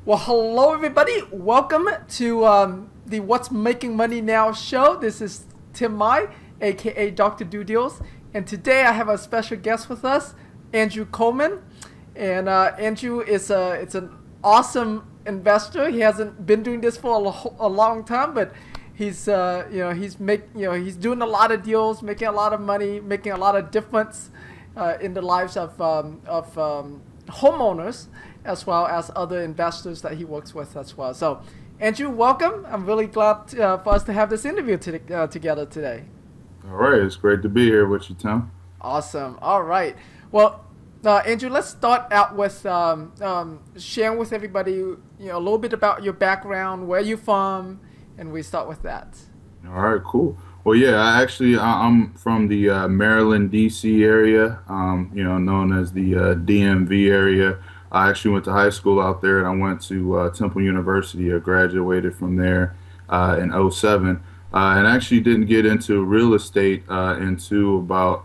Well, hello everybody. Welcome to the What's Making Money Now show. This is Tim Mai, aka Dr. Do Deals, and today I have a special guest with us, Andrew Coleman. And Andrew is it's an awesome investor. He hasn't been doing this for a long time, but he's doing a lot of deals, making a lot of money, making a lot of difference in the lives of homeowners as well as other investors that he works with as well. So, Andrew, welcome. I'm really glad for us to have this interview together today. All right, it's great to be here with you, Tim. Awesome. All right. Well, Andrew, let's start out with sharing with everybody, a little bit about your background, where you're from, and we start with that. All right, cool. Well, yeah, I'm from the Maryland, D.C. area, known as the DMV area. I actually went to high school out there, and I went to Temple University. I graduated from there in '07, and actually didn't get into real estate until about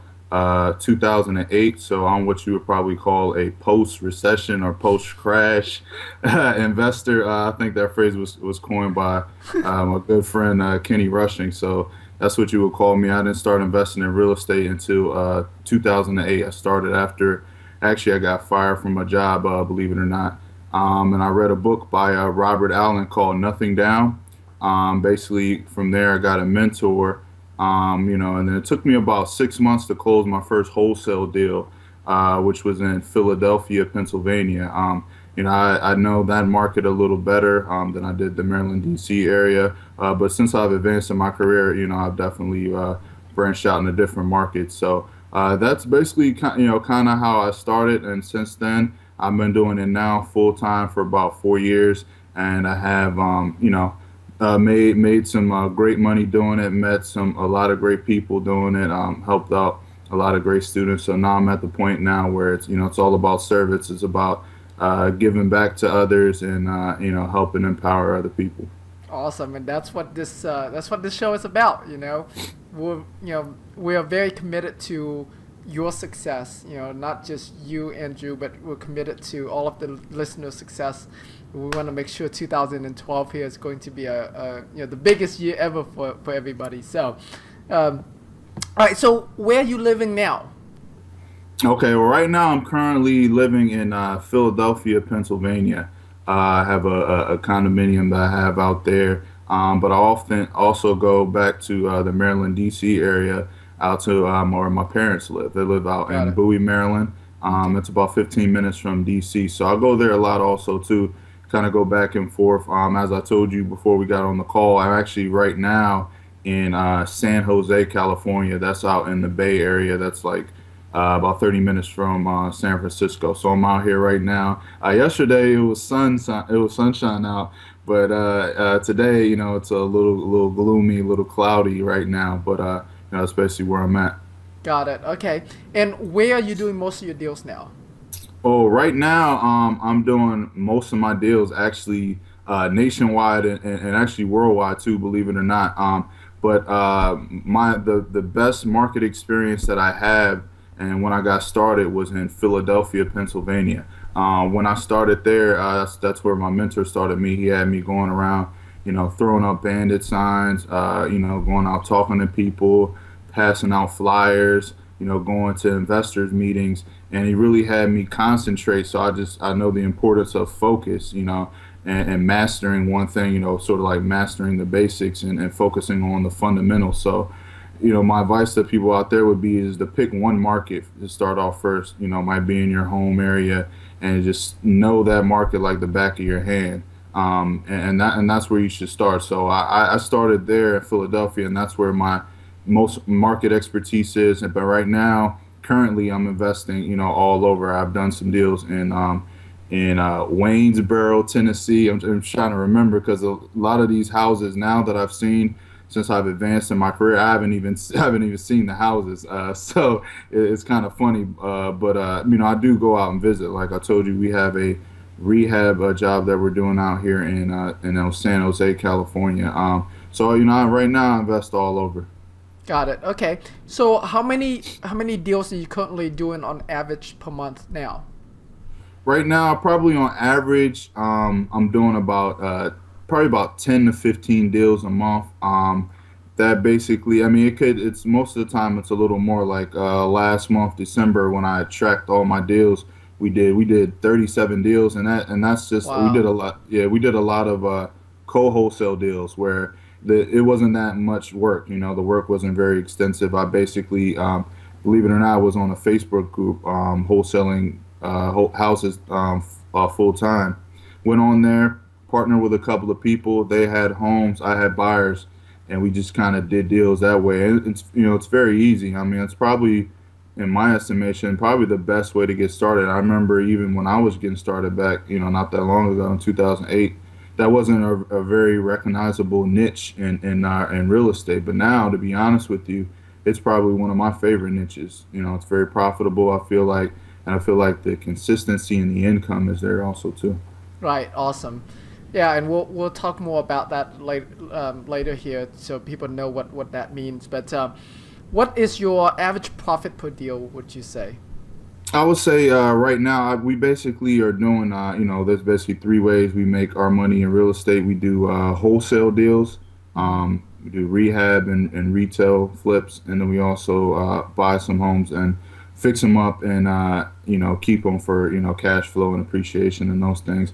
2008. So I'm what you would probably call a post-recession or post-crash investor. I think that phrase was coined by my good friend Kenny Rushing. So that's what you would call me. I didn't start investing in real estate until 2008. I started after. Actually, I got fired from my job, believe it or not. And I read a book by Robert Allen called Nothing Down. Basically, from there, I got a mentor, and then it took me about 6 months to close my first wholesale deal, which was in Philadelphia, Pennsylvania. I know that market a little better than I did the Maryland, D.C. area. But since I've advanced in my career, I've definitely branched out into different markets. So that's basically kind of how I started, and since then I've been doing it now full time for about 4 years, and I have made some great money doing it, met a lot of great people doing it, helped out a lot of great students. So now I'm at the point now where it's all about service. It's about giving back to others and helping empower other people. Awesome, and that's what this show is about. We are very committed to your success. Not just you, Andrew, but we're committed to all of the listeners' success. We want to make sure 2012 here is going to be the biggest year ever for everybody. So, all right. So, where are you living now? Okay, well, right now I'm currently living in Philadelphia, Pennsylvania. I have a condominium that I have out there, but I often also go back to the Maryland, D.C. area, out to where my parents live. They live out Got in it. Bowie, Maryland. Okay. It's about 15 minutes from D.C., so I go there a lot also too, kind of go back and forth. As I told you before we got on the call, I'm actually right now in San Jose, California. That's out in the Bay Area. That's like about 30 minutes from San Francisco. So I'm out here right now. Yesterday it was sunshine out, but today, it's a little gloomy, a little cloudy right now. But that's basically where I'm at. Got it. Okay. And where are you doing most of your deals now? Oh, right now, I'm doing most of my deals actually nationwide and actually worldwide too, believe it or not. But the best market experience that I have, and when I got started, was in Philadelphia, Pennsylvania. When I started there, that's where my mentor started me. He had me going around, throwing up bandit signs, going out talking to people, passing out flyers, going to investors meetings, and he really had me concentrate. So I know the importance of focus, and mastering one thing, sort of like mastering the basics and focusing on the fundamentals. So, my advice to people out there would be is to pick one market to start off first. Might be in your home area, and just know that market like the back of your hand. And that's where you should start. So I started there in Philadelphia, and that's where my most market expertise is. But right now, currently, I'm investing, all over. I've done some deals in Waynesboro, Tennessee. I'm trying to remember because a lot of these houses now that I've seen since I've advanced in my career, I haven't even seen the houses. So it's kind of funny. But I do go out and visit. Like I told you, we have a rehab job that we're doing out here in San Jose, California. So right now I invest all over. Got it. Okay. So how many deals are you currently doing on average per month now? Right now, probably on average, I'm doing about probably about 10 to 15 deals a month. That basically, I mean, it's most of the time it's a little more like last month, December, when I tracked all my deals. We did 37 deals, and that's just we did Wow. a lot. Yeah, we did a lot of co-wholesaale deals where it wasn't that much work. You know, the work wasn't very extensive. I basically, believe it or not, was on a Facebook group wholesaling houses full time. Went on there, partnered with a couple of people. They had homes, I had buyers, and we just kind of did deals that way. And it's very easy. I mean, it's probably, in my estimation, probably the best way to get started. I remember even when I was getting started back, not that long ago in 2008, that wasn't a very recognizable niche in real estate. But now, to be honest with you, it's probably one of my favorite niches. It's very profitable. I feel like the consistency and the income is there also too. Right. Awesome. Yeah, and we'll talk more about that later here, so people know what that means. But what is your average profit per deal? Would you say? I would say right now we basically are doing there's basically three ways we make our money in real estate. We do wholesale deals, Hmm. we do rehab and retail flips, and then we also buy some homes and fix them up and keep them for cash flow and appreciation and those things.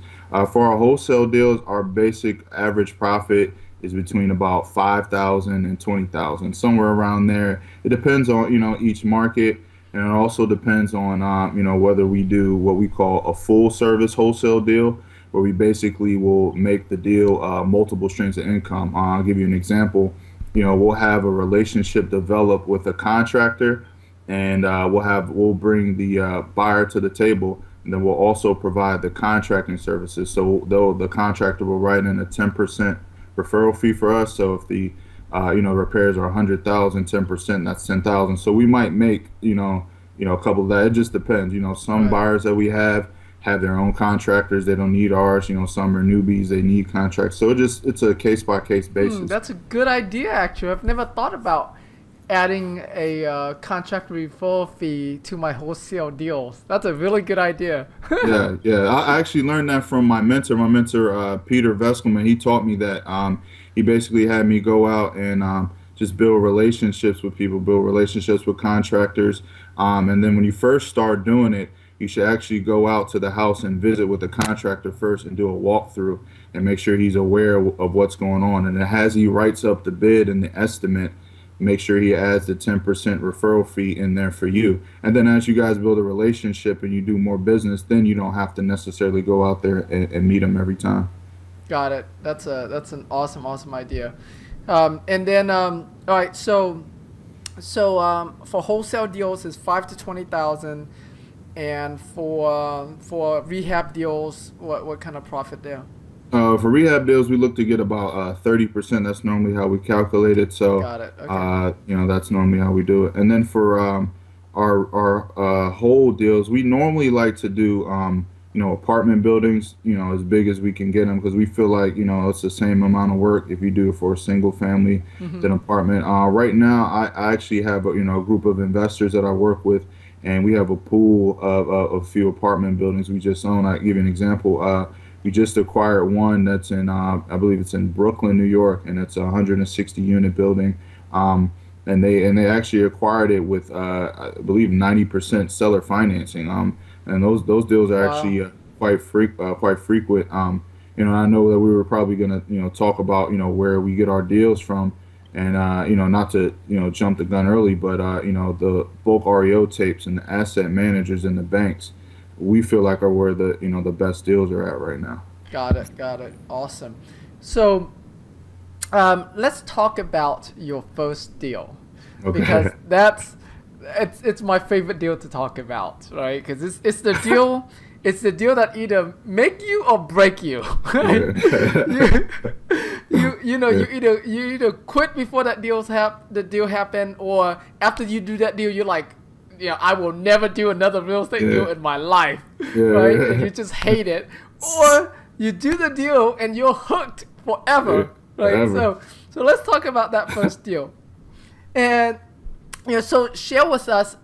For our wholesale deals, our basic average profit is between about 5,000 and 20,000, somewhere around there. It depends on each market, and it also depends on whether we do what we call a full service wholesale deal, where we basically will make the deal multiple streams of income. I'll give you an example. We'll have a relationship develop with a contractor, and we'll bring the buyer to the table, and then we'll also provide the contracting services. So though the contractor will write in a 10% referral fee for us. So if the repairs are 100,000, 10%, that's 10,000. So we might make a couple of that. It just depends. Some Right. buyers that we have their own contractors. They don't need ours. Some are newbies. They need contracts. So it's a case by case basis. That's a good idea. Actually, I've never thought about adding a contract referral fee to my wholesale deals. That's a really good idea. Yeah, yeah. I actually learned that from my mentor. My mentor, Peter Veskelman, he taught me that. He basically had me go out and just build relationships with people, build relationships with contractors. And then when you first start doing it, you should actually go out to the house and visit with the contractor first and do a walkthrough and make sure he's aware of what's going on. And as he writes up the bid and the estimate, make sure he adds the 10% referral fee in there for you. And then as you guys build a relationship and you do more business, then you don't have to necessarily go out there and meet them every time. Got it. That's an awesome idea. And then all right, so for wholesale deals is 5 to 20,000, and for rehab deals, what kind of profit there? For rehab deals, we look to get about 30%. That's normally how we calculate it. So, Got it. Okay. that's normally how we do it. And then for our whole deals, we normally like to do apartment buildings, as big as we can get them, because we feel like it's the same amount of work if you do it for a single family Hmm. than apartment. Right now, I actually have a group of investors that I work with, and we have a pool of a few apartment buildings we just own. I give you an example. We just acquired one that's in, I believe it's in Brooklyn, New York, and it's a 160 unit building. And they actually acquired it with, I believe, 90% seller financing. And those deals are Wow. actually quite frequent. I know that we were probably gonna talk about where we get our deals from, and not to jump the gun early, but the bulk REO tapes and the asset managers and the banks, we feel like are where the best deals are at right now. Got it. Got it. Awesome. So let's talk about your first deal, because Okay. it's my favorite deal to talk about, right? Because it's the deal that either make you or break you, right? Yeah. you you know Yeah. you either quit before the deal happen, or after you do that deal you're like, I will never do another real estate Yeah. deal in my life, right? And Yeah. you just hate it, or you do the deal and you're hooked Yeah. forever, right? Forever. So let's talk about that first deal. And so share with us,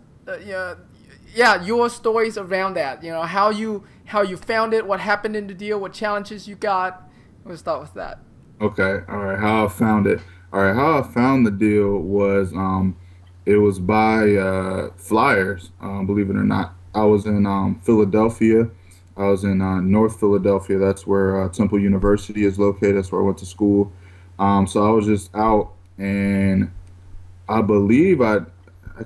yeah, your stories around that. How you how you found it, what happened in the deal, what challenges you got. We'll start with that. Okay, all right. How I found it. All right, how I found the deal was it was by flyers. Believe it or not, I was in Philadelphia. I was in North Philadelphia. That's where Temple University is located. That's where I went to school. So I was just out, and I believe I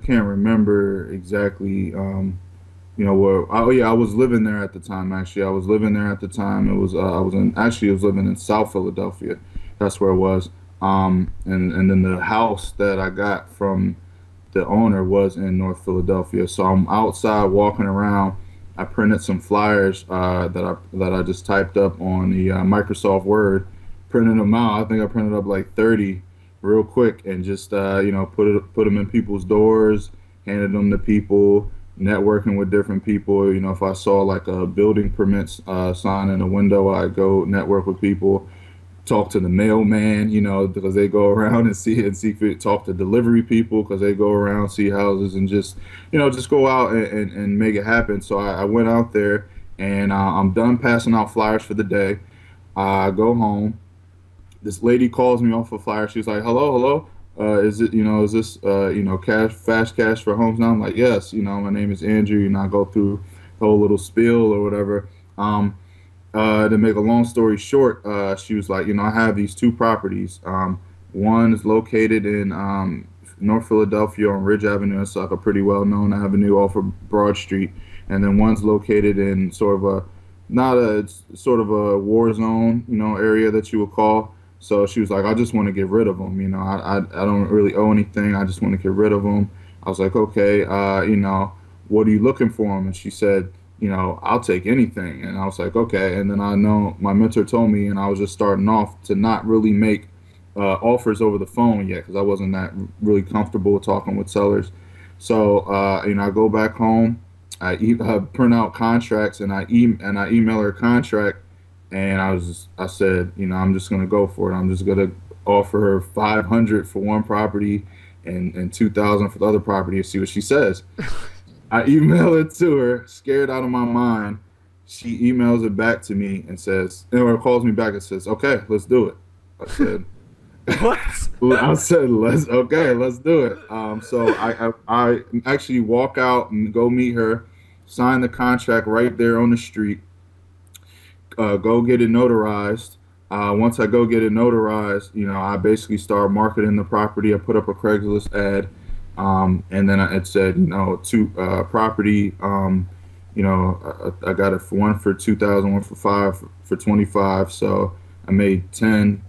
can't remember exactly. Where oh yeah, I was living there at the time. Actually, I was living there at the time. It was I was in actually I was living in South Philadelphia. That's where it was. And then the house that I got from the owner was in North Philadelphia. So I'm outside walking around. I printed some flyers that I just typed up on the Microsoft Word, printed them out. I think I printed up like 30 real quick and just put them in people's doors, handed them to people, networking with different people. If I saw like a building permits sign in a window, I'd go network with people, talk to the mailman, because they go around and talk to delivery people because they go around, see houses, and just go out and make it happen. So I went out there and I'm done passing out flyers for the day. I go home. This lady calls me off a flyer. She's like, "Hello, hello. Is this, cash, fast cash for homes now?" I'm like, "Yes. My name is Andrew." I go through the whole little spiel or whatever. To make a long story short, she was like, I have these two properties. One is located in North Philadelphia on Ridge Avenue. It's like a pretty well-known avenue off of Broad Street. And then one's located in sort of not a, it's sort of a war zone, area that you would call. So she was like, I just want to get rid of them. I don't really owe anything. I just want to get rid of them. I was like, okay, what are you looking for them? And she said, I'll take anything. And I was like, okay. And then I know my mentor told me, and I was just starting off to not really make offers over the phone yet because I wasn't that really comfortable talking with sellers. So, I go back home, I print out contracts, and I email her a contract. And I said, I'm just gonna go for it. I'm just gonna offer her 500 for one property and 2,000 for the other property and see what she says. I email it to her, scared out of my mind. She emails it back to me and says, or calls me back and says, "Okay, let's do it." I said, What? let's do it." So I actually walk out and go meet her, sign the contract right there on the street, go get it notarized. Once I go get it notarized, I basically start marketing the property. I put up a Craigslist ad. And then it said, property, I got it for one for 2,000, one for five for 25. So I made 10.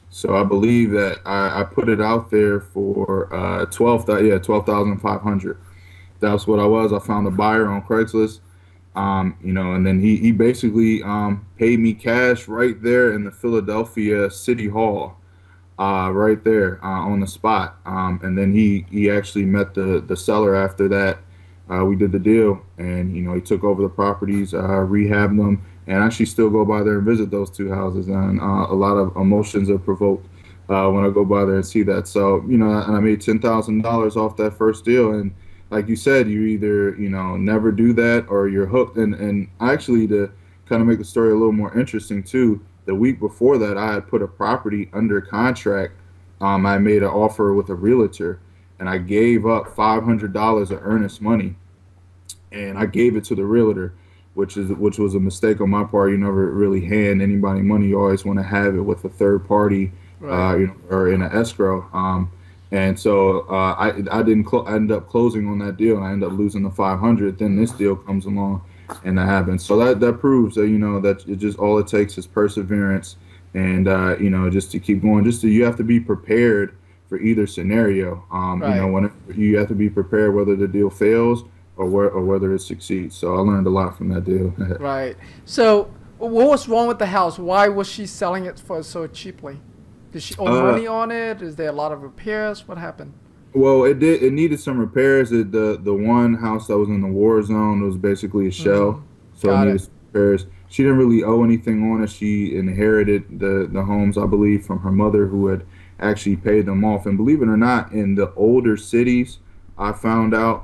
So I believe that I put it out there for 12,500. That's what I was. I found a buyer on Craigslist. And then he basically paid me cash right there in the Philadelphia City Hall, right there on the spot. And then he actually met the seller after that. We did the deal, and he took over the properties, rehabbed them, and actually still go by there and visit those two houses. And a lot of emotions are provoked when I go by there and see that. So and I made $10,000 off that first deal. And like you said, you either never do that or you're hooked. And actually, to kind of make the story a little more interesting too, the week before that, I had put a property under contract. I made an offer with a realtor, and I gave up $500 of earnest money, and I gave it to the realtor, which was a mistake on my part. You never really hand anybody money. You always want to have it with a third party, Right. or in an escrow. And so I didn't I ended up closing on that deal, and I ended up losing the 500. Then this deal comes along, and that happens. So that proves that that it just all it takes is perseverance, and just to keep going. You have to be prepared for either scenario. Right. When you have to be prepared whether the deal fails or whether it succeeds. So I learned a lot from that deal. Right. So, what was wrong with the house? Why was she selling it for so cheaply? Did she owe uh, money on it? Is there a lot of repairs? What happened? Well, it did. It needed some repairs. The one house that was in the war zone was basically a Mm-hmm. shell, so it Got needed it. some repairs. She didn't really owe anything on it. She inherited the homes, I believe, from her mother, who had actually paid them off. And believe it or not, in the older cities, I found out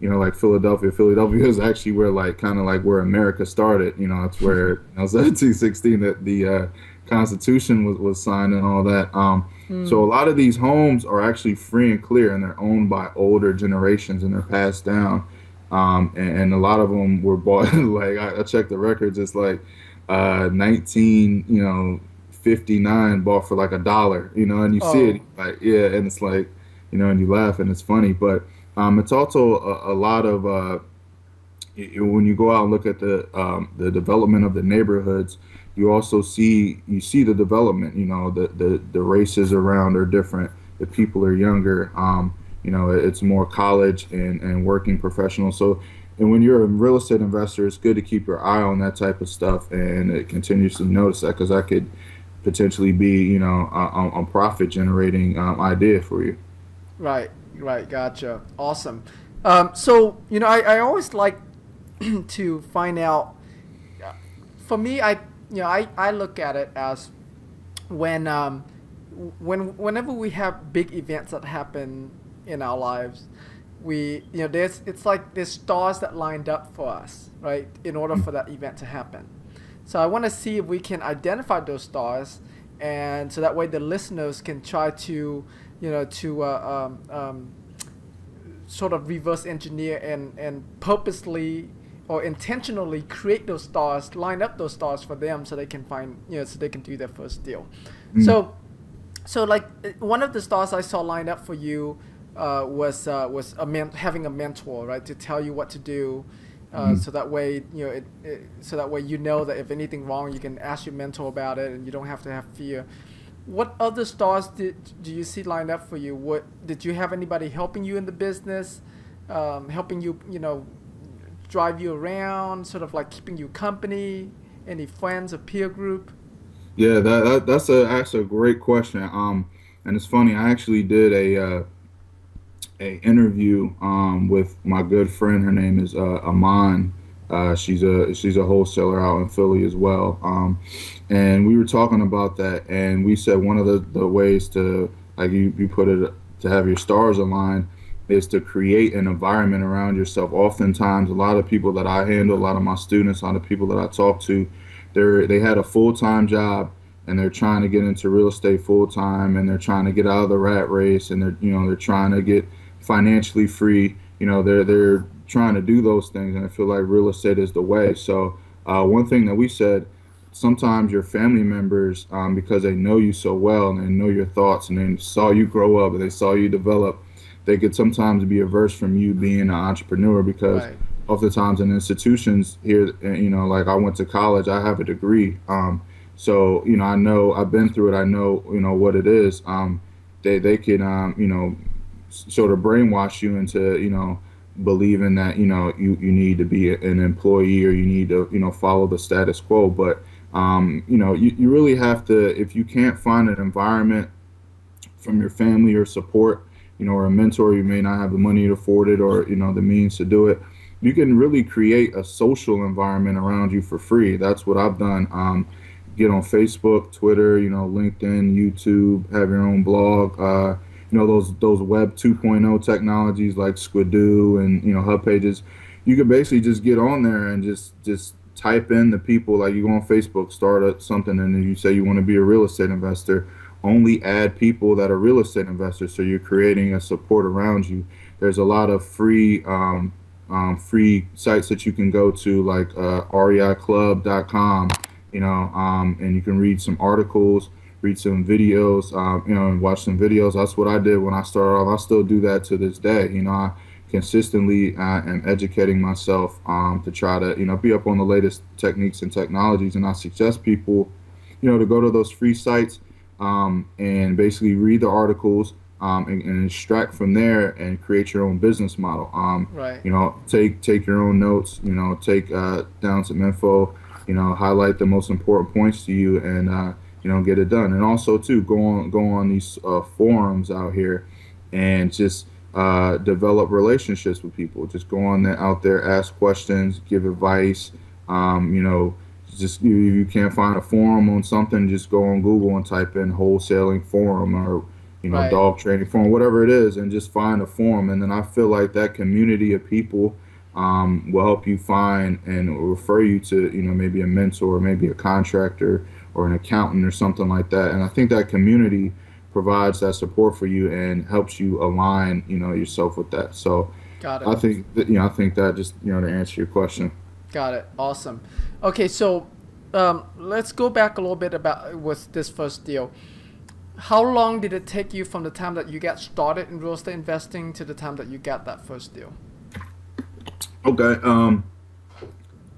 like Philadelphia. Philadelphia is actually where like kind of like where America started. It's where 1716 that the Constitution was signed and all that. So a Mm. lot of these homes are actually free and clear, and they're owned by older generations, and they're passed down. And a lot of them were bought. Like I checked the records, it's like 19, 59 bought for like $1, and you see it Oh, like yeah, and it's like and you laugh and it's funny, but it's also a lot of when you go out and look at the development of the neighborhoods, you see the development. The races around are different. The people are younger. It's more college and working professionals. So, and when you're a real estate investor, it's good to keep your eye on that type of stuff and continuously notice that because that could potentially be a profit generating idea for you. right, right, gotcha. Awesome. So I always like to find out. For me, I look at it as when whenever we have big events that happen in our lives, we there's it's like there's stars that lined up for us, right, in order for that event to happen. So I want to see if we can identify those stars, and so that way the listeners can try to sort of reverse engineer and purposely or intentionally create those stars, line up those stars for them so they can find, so they can do their first deal. Mm, So, so like one of the stars I saw lined up for you was having a mentor, right, to tell you what to do. mm. So that way, so that way that if anything wrong, you can ask your mentor about it, and you don't have to have fear. What other stars do you see lined up for you? What did you have anybody helping you in the business, helping you, drive you around, sort of like keeping you company? Any friends or peer group? Yeah, that's a great question. And it's funny. I actually did a interview with my good friend. Her name is Aman. She's a wholesaler out in Philly as well. And we were talking about that, and we said one of the ways to, like you put it, to have your stars aligned is to create an environment around yourself. Oftentimes, a lot of people that I handle, a lot of my students, a lot of people that I talk to, they had a full-time job and they're trying to get into real estate full time and they're trying to get out of the rat race and they're trying to get financially free. They're trying to do those things, and I feel like real estate is the way. So one thing that we said, sometimes your family members, because they know you so well and they know your thoughts and they saw you grow up and they saw you develop, they could sometimes be averse from you being an entrepreneur because Right. oftentimes in institutions here, like I went to college, I have a degree. So I know I've been through it. I know what it is. They can sort of brainwash you into believing that you need to be an employee or you need to follow the status quo. But you really have to, if you can't find an environment from your family or support, or a mentor, you may not have the money to afford it or the means to do it. You can really create a social environment around you for free. That's what I've done. Get on Facebook, Twitter, LinkedIn, YouTube, have your own blog. Those Web 2.0 technologies like Squidoo and Hub Pages. You can basically just get on there and just type in the people. Like you go on Facebook, start something, and then you say you want to be a real estate investor. Only add people that are real estate investors, so you're creating a support around you. There's a lot of free sites that you can go to, like reiclub.com, and you can read some articles, read some videos, and watch some videos. That's what I did when I started off. I still do that to this day. I consistently am educating myself to try to, be up on the latest techniques and technologies. And I suggest people, to go to those free sites and basically read the articles and extract from there and create your own business model. Right. Take your own notes. Take down some info. Highlight the most important points to you, and get it done. And also too, go on these forums out here, and just develop relationships with people. Just go on there, out there, ask questions, give advice. Just you can't find a forum on something, just go on Google and type in wholesaling forum or Right. dog training forum, whatever it is, and just find a forum. And then I feel like that community of people will help you find and refer you to, maybe a mentor, maybe a contractor or an accountant or something like that. And I think that community provides that support for you and helps you align, yourself with that. So Got it. I think that just, to answer your question. Got it. Awesome. Okay, so let's go back a little bit about with this first deal. How long did it take you from the time that you got started in real estate investing to the time that you got that first deal? Okay. Well,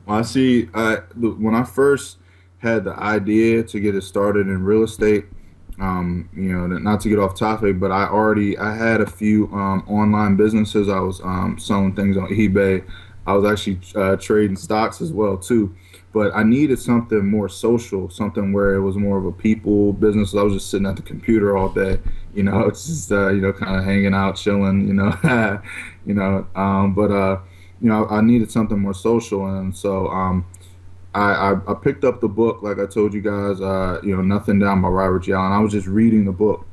I see. When I first had the idea to get it started in real estate, not to get off topic, but I had a few online businesses. I was selling things on eBay. I was actually trading stocks as well too. But I needed something more social, something where it was more of a people business. I was just sitting at the computer all day, it's just kind of hanging out, chilling, but I needed something more social, and so I picked up the book, like I told you guys, Nothing Down by Robert G. Allen. I was just reading the book.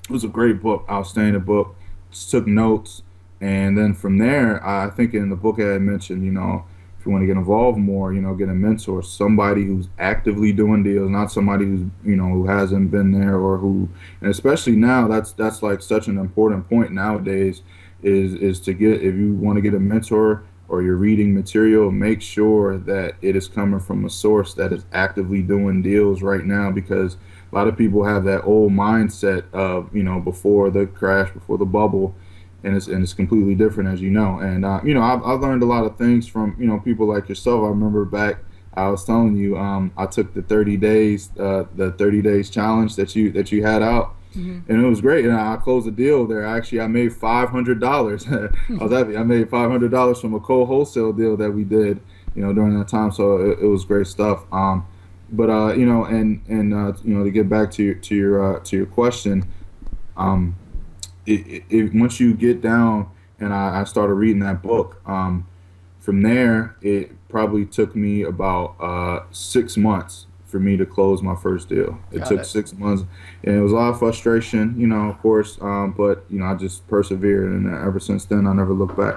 It was a great book, outstanding book. Just took notes, and then from there, I think in the book I had mentioned, if you want to get involved more, get a mentor, somebody who's actively doing deals, not somebody who's, who hasn't been there or who, and especially now, that's like such an important point nowadays, is to get, if you want to get a mentor or you're reading material, make sure that it is coming from a source that is actively doing deals right now, because a lot of people have that old mindset of, before the crash, before the bubble, and it's completely different, as you know. And I've learned a lot of things from people like yourself. I remember back, I was telling you, I took the 30 days challenge that you had out, Hmm. and it was great. And I closed a deal there. Actually, I made $500. I was happy. I made $500 from a wholesale deal that we did, during that time. So it was great stuff. But to get back to your question, um, once you get down, and I started reading that book, from there it probably took me about 6 months for me to close my first deal. It Got took it. 6 months, and it was a lot of frustration, of course, but I just persevered, and ever since then I never looked back.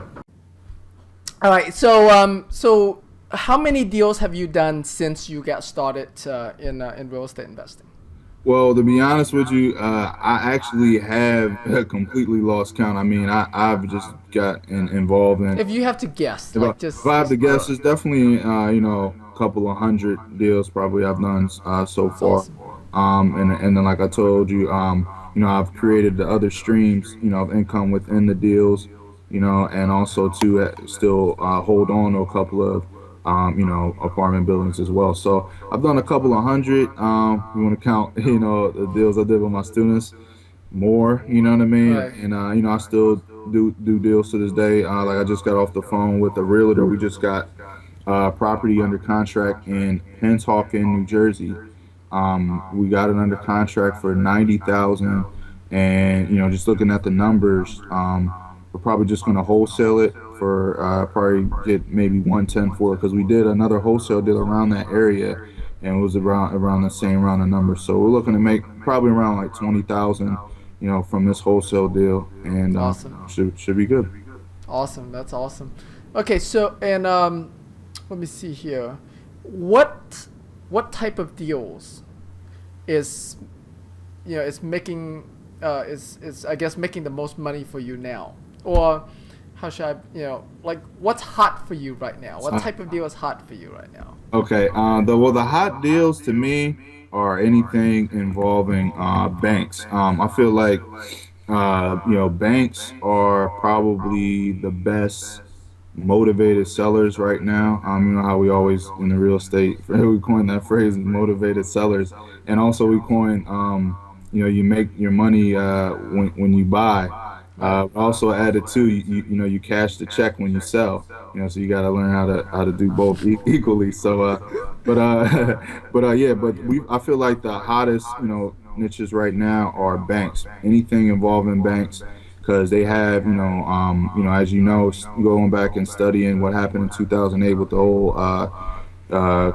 All right. So how many deals have you done since you got started in real estate investing? Well, to be honest with you, I actually have completely lost count. I mean, I've just got involved in. If you have to guess, If I, like if I have to just guess, it's definitely a couple of hundred deals probably I've done so that's far. awesome. And then like I told you, I've created the other streams, of income within the deals, and also to still hold on to a couple of apartment buildings as well. So I've done a couple of hundred. You want to count, the deals I did with my students, more, you know what I mean? Right. And I still do deals to this day. Like I just got off the phone with a realtor. We just got property under contract in Pennsauken, New Jersey. We got it under contract for 90,000, and just looking at the numbers, we're probably just going to wholesale it for probably get maybe 110 for it, because we did another wholesale deal around that area, and it was around the same round of numbers. So we're looking to make probably around like 20,000, from this wholesale deal, and Awesome. should be good. Awesome. That's awesome. Okay. So and let me see here. What type of deals is is making is I guess making the most money for you now, or how should I like what's hot for you right now? What type of deal is hot for you right now? Okay. The hot deals to me are anything involving banks. I feel like banks are probably the best motivated sellers right now. You know how we always in the real estate we coin that phrase, motivated sellers, and also we coin you make your money when you buy. Right. Also added too, you cash the check when you sell. So you got to learn how to do both equally. So, but I feel like the hottest niches right now are banks. Anything involving banks, because they have as going back and studying what happened in 2008 with the whole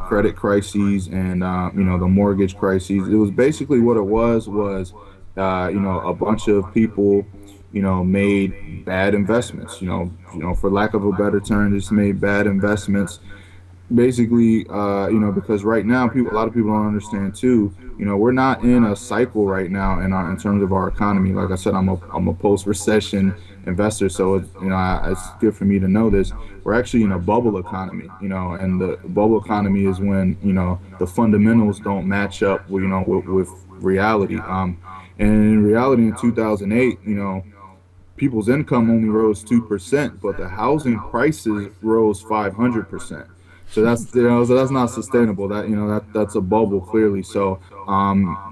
credit crises and the mortgage crises. It was basically what it was A bunch of people, made bad investments. For lack of a better term, just made bad investments basically, because right now a lot of people don't understand too. We're not in a cycle right now in terms of our economy. Like I said, I'm a post-recession investor, so it's good for me to know this. We're actually in a bubble economy, and the bubble economy is when the fundamentals don't match up with reality. And in reality, in 2008, people's income only rose 2%, but the housing prices rose 500%. So that's not sustainable. That's a bubble clearly. So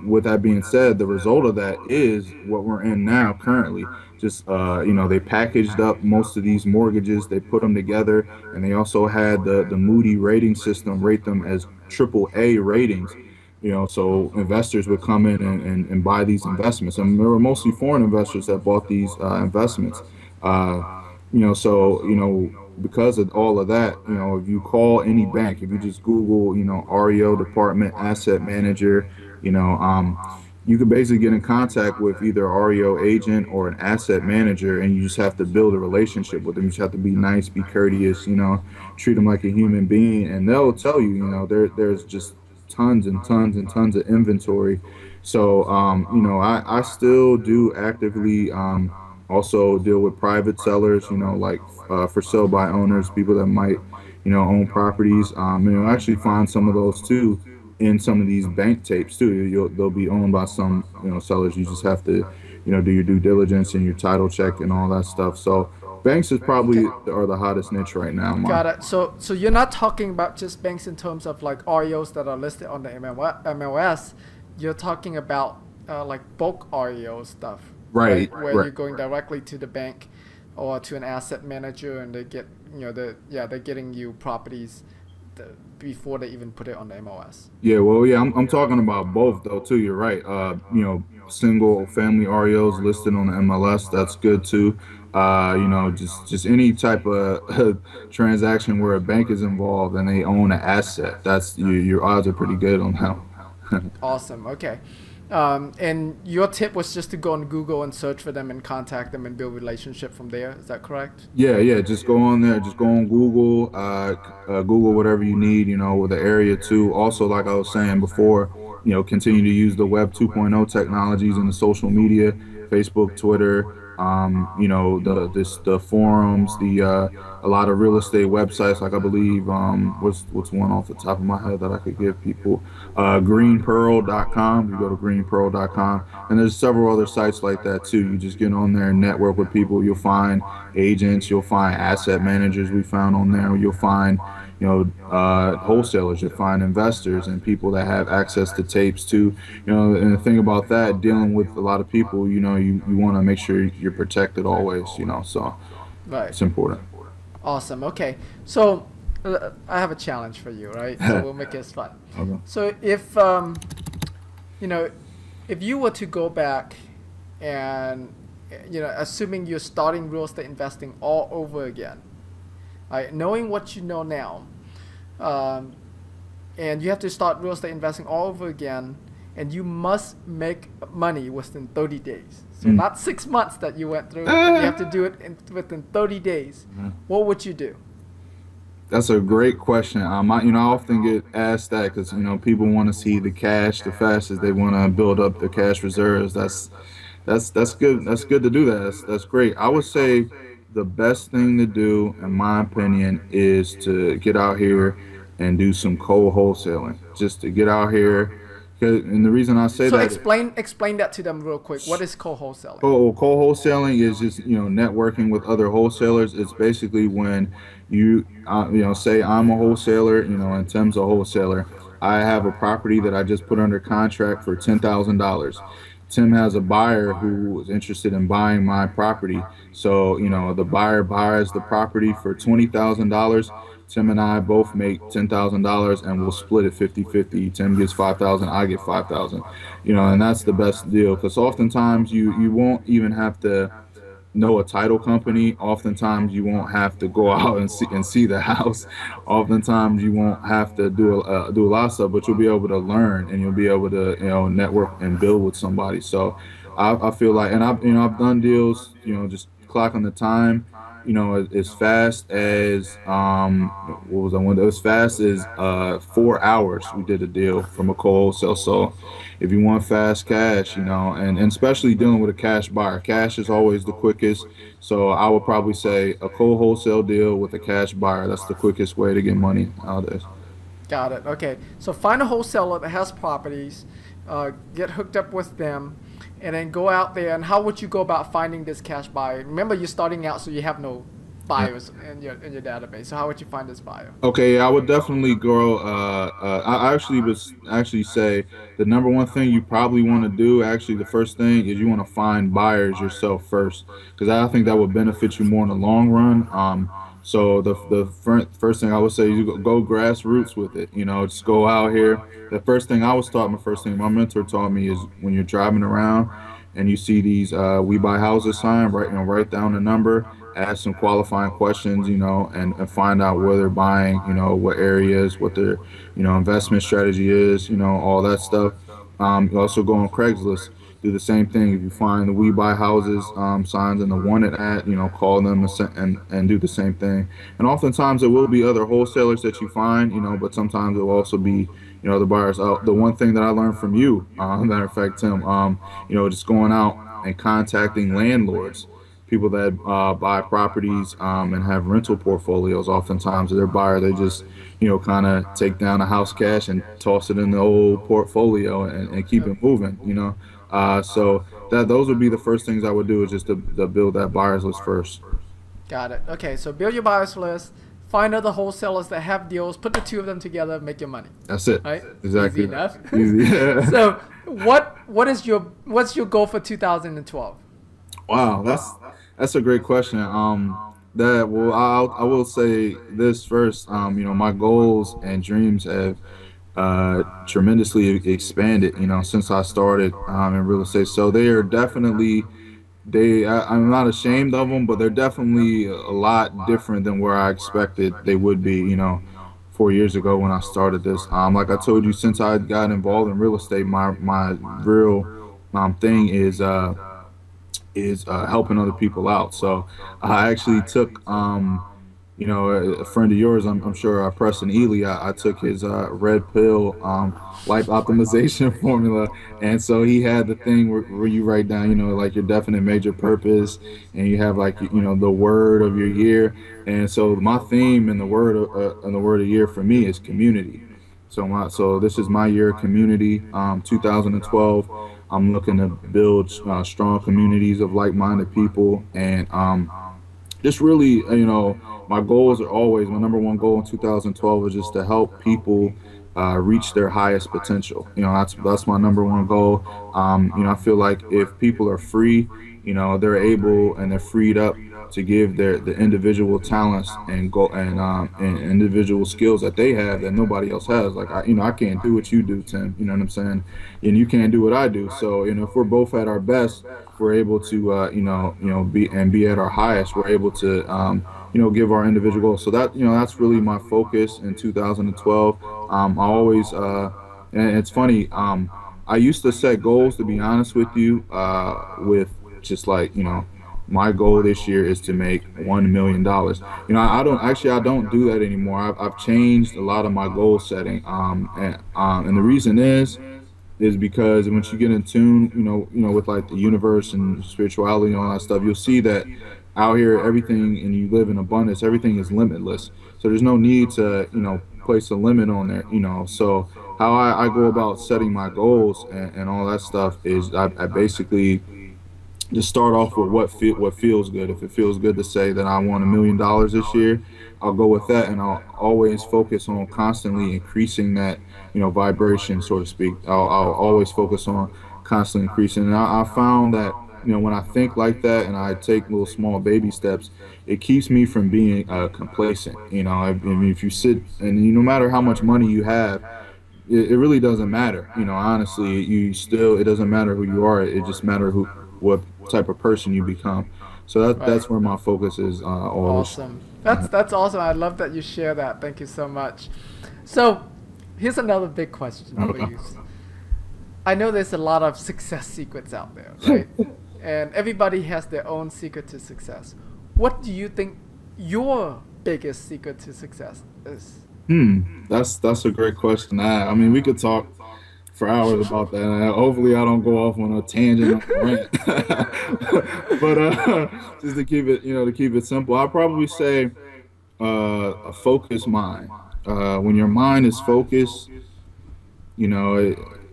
with that being said, the result of that is what we're in now currently. Just they packaged up most of these mortgages, they put them together, and they also had the Moody rating system rate them as triple A ratings. So investors would come in and buy these investments, and there were mostly foreign investors that bought these investments. Uh, because of all of that, if you call any bank, if you just Google, REO department, asset manager, you know, um, you can basically get in contact with either a REO agent or an asset manager, and you just have to build a relationship with them. You just have to be nice, be courteous, treat them like a human being, and they'll tell you, there's just tons and tons and tons of inventory. So, I still do actively also deal with private sellers, like for sale by owners, people that might, own properties. Actually find some of those too in some of these bank tapes too. They'll be owned by some, sellers. You just have to, do your due diligence and your title check and all that stuff. So banks is Okay. probably are the hottest niche right now, Got Mark. it. So you're not talking about just banks in terms of like REOs that are listed on the MLS. You're talking about like bulk REO stuff, Right, right? Where right. you're going directly to the bank or to an asset manager, and they get they're getting you properties before they even put it on the MLS. Yeah, well, yeah, I'm talking about both though too. You're right. Single family REOs listed on the MLS, that's good too. Just any type of transaction where a bank is involved and they own an asset, your odds are pretty good on that one. Awesome. Okay. And your tip was just to go on Google and search for them and contact them and build relationship from there. Is that correct? Yeah, yeah. Just go on there. Just go on Google. Google whatever you need. With the area too. Also, like I was saying before, continue to use the Web 2.0 technologies and the social media, Facebook, Twitter. The forums, the a lot of real estate websites. Like I believe, what's one off the top of my head that I could give people? Greenpearl.com. You go to greenpearl.com, and there's several other sites like that too. You just get on there and network with people. You'll find agents, you'll find asset managers we found on there, you'll find wholesalers, you'll find investors and people that have access to tapes too. And the thing about that, dealing with a lot of people, you want to make sure you're protected always, so Right. it's important. Awesome. Okay. So I have a challenge for you, right? So we'll make this fun. Okay. So if you know, if you were to go back and assuming you're starting real estate investing all over again, right? Knowing what you know now, um, and you have to start real estate investing all over again, and you must make money within 30 days. So Mm. not 6 months that you went through. You have to do it within 30 days. Mhm. What would you do? That's a great question. I often get asked that because people want to see the cash the fastest. They want to build up the cash reserves. That's good. That's good to do that. That's great. I would say the best thing to do, in my opinion, is to get out here and do some cold wholesaling. Just to get out here, and the reason I say So that. explain that to them real quick. What is co-wholesaling? Co-wholesaling is just networking with other wholesalers. It's basically when say I'm a wholesaler, and Tim's a wholesaler. I have a property that I just put under contract for $10,000. Tim has a buyer who is interested in buying my property. So the buyer buys the property for $20,000. Tim and I both make $10,000 and we'll split it 50-50. Tim gets 5,000, I get 5,000. And that's the best deal because oftentimes you won't even have to know a title company. Oftentimes you won't have to go out and see the house. Oftentimes you won't have to do a lot of stuff, but you'll be able to learn and you'll be able to network and build with somebody. So I feel like, and I've done deals, just clocking the time, as fast as what was I one as fast as 4 hours. We did a deal from a co-wholesale. So if you want fast cash, and especially dealing with a cash buyer, cash is always the quickest. So I would probably say a co-wholesale deal with a cash buyer. That's the quickest way to get money nowadays. Got it. Okay. So find a wholesaler that has properties, get hooked up with them, and then go out there. And how would you go about finding this cash buyer? Remember, you're starting out, so you have no buyers in your database. So how would you find this buyer? Okay, yeah, I would definitely go. I actually was actually say the number one thing you probably want to do, actually, the first thing is you want to find buyers yourself first, because I think that would benefit you more in the long run. So the first thing I would say is you go grassroots with it. Just go out here. The first thing I was taught, my first thing my mentor taught me is when you're driving around and you see these "We Buy Houses" sign, write down the number, ask some qualifying questions, and find out where they're buying, what areas, what their, investment strategy is, all that stuff. You also go on Craigslist, do the same thing. If you find the "We Buy Houses" signs and the wanted ad, call them and do the same thing. And oftentimes there will be other wholesalers that you find, but sometimes it will also be, the buyers. The one thing that I learned from you, matter of fact, Tim, just going out and contacting landlords, people that buy properties and have rental portfolios. Oftentimes, their buyer, they just kind of take down a house cash and toss it in the old portfolio and keep Yep. it moving. So that those would be the first things I would do is just to build that buyers list first. Got it. Okay. So build your buyers list. Find other wholesalers that have deals. Put the two of them together. Make your money. That's it. Right? Easy Exactly. enough. Easy. So what's your goal for 2012? Wow, that's a great question. That well, I will say this first. My goals and dreams have tremendously expanded. Since I started in real estate, so they are definitely I'm not ashamed of them, but they're definitely a lot different than where I expected they would be. 4 years ago when I started this. Like I told you, since I got involved in real estate, my real thing is helping other people out. So I actually took, a friend of yours, I'm sure, Preston Ely, I took his red pill life optimization formula. And so he had the thing where you write down, like your definite major purpose, and you have like, the word of your year. And so my theme in the word of year for me is community. So this is my year of community, 2012. I'm looking to build strong communities of like-minded people, and just really, my goals are always my number one goal in 2012 is just to help people reach their highest potential. That's my number one goal. I feel like if people are free, they're able and they're freed up to give the individual talents and individual skills that they have that nobody else has. Like I can't do what you do, Tim. You know what I'm saying? And you can't do what I do. So if we're both at our best, we're able to be at our highest. We're able to give our individual goals. So that's really my focus in 2012. I always and it's funny. I used to set goals, to be honest with you, with just like my goal this year is to make $1 million. I don't do that anymore. I've changed a lot of my goal setting. And the reason is because once you get in tune, with like the universe and spirituality and all that stuff, you'll see that out here, everything, and you live in abundance, everything is limitless. So there's no need to, place a limit on there, So how I go about setting my goals and all that stuff is I basically just start off with what feels good. If it feels good to say that I want $1 million this year, I'll go with that, and I'll always focus on constantly increasing that, vibration, so to speak. I'll always focus on constantly increasing. And I found that when I think like that and I take little small baby steps, it keeps me from being complacent. If you sit and no matter how much money you have, it really doesn't matter. Honestly, it doesn't matter who you are. It just matters what type of person you become. So Right. that's where my focus is always. Awesome. That's awesome. I love that you share that. Thank you so much. So, here's another big question for Okay. you. I know there's a lot of success secrets out there, right? And everybody has their own secret to success. What do you think your biggest secret to success is? That's a great question. I mean, we could talk for hours about that. Hopefully, I don't go off on a tangent on a rant. But just to keep it, to keep it simple, I'd probably say a focused mind. When your mind is focused,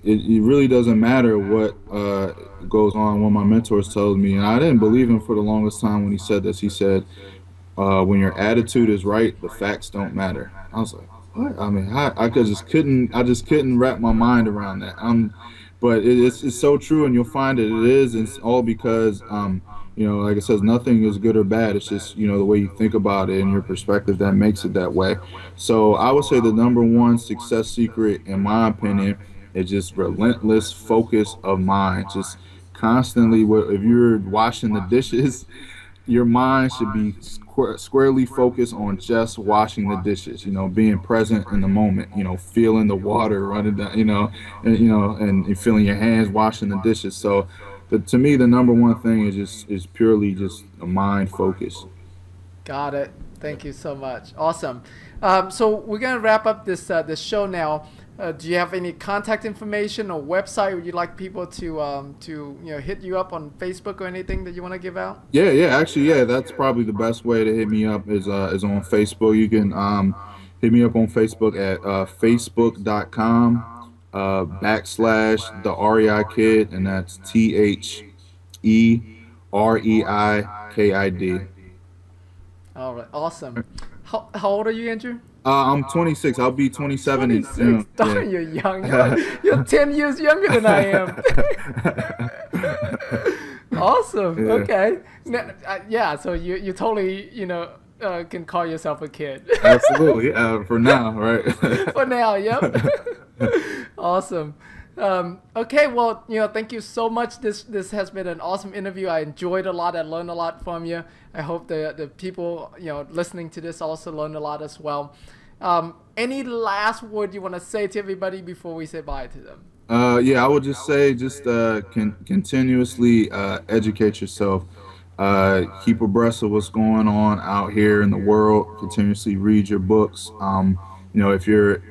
it really doesn't matter what goes on. One of my mentors told me, and I didn't believe him for the longest time when he said this. He said, when your attitude is right, the facts don't matter. I was like, what? I mean, I just couldn't wrap my mind around that. But it's so true, and you'll find that it is. And it's all because, like it says, nothing is good or bad. It's just, the way you think about it and your perspective that makes it that way. So I would say the number one success secret, in my opinion, is just relentless focus of mind. Just constantly, if you're washing the dishes, your mind should be squarely focused on just washing the dishes, being present in the moment, feeling the water running down, and feeling your hands washing the dishes. So to me, the number one thing is purely just a mind focus. Got it. Thank you so much. Awesome. So we're gonna wrap up this show now. Do you have any contact information or website would you like people to hit you up on Facebook or anything that you want to give out? Yeah. Actually, yeah, that's probably the best way to hit me up is on Facebook. You can hit me up on Facebook at facebook.com / the REI Kid, and that's TheReikid. All right. Awesome. How old are you, Andrew? I'm 26. I'll be 27 in 26. June. Darn, you're young. You're 10 years younger than I am. Awesome. Yeah. Okay. Yeah. So you totally can call yourself a kid. Absolutely. For now, right? For now. Yep. Awesome. Okay. Well, thank you so much. This has been an awesome interview. I enjoyed a lot. I learned a lot from you. I hope the people listening to this also learned a lot as well. Any last word you want to say to everybody before we say bye to them? Yeah, I would just say continuously educate yourself. Keep abreast of what's going on out here in the world. Continuously read your books. If you're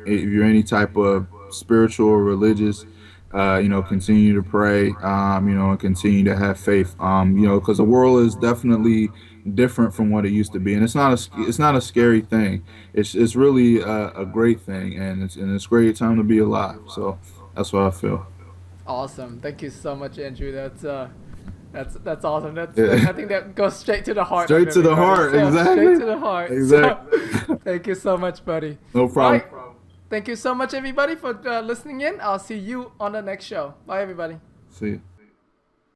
any type of spiritual or religious, continue to pray. And continue to have faith. Because the world is definitely different from what it used to be, and it's not a scary thing. It's really a great thing, and it's a great time to be alive. So that's what I feel. Awesome. Thank you so much, Andrew. That's awesome. Yeah. I think that goes straight to the heart. Straight to the heart, So, exactly. Straight to the heart. Exactly. So, thank you so much, buddy. No problem. All right. Thank you so much, everybody, for listening in. I'll see you on the next show. Bye, everybody. See you.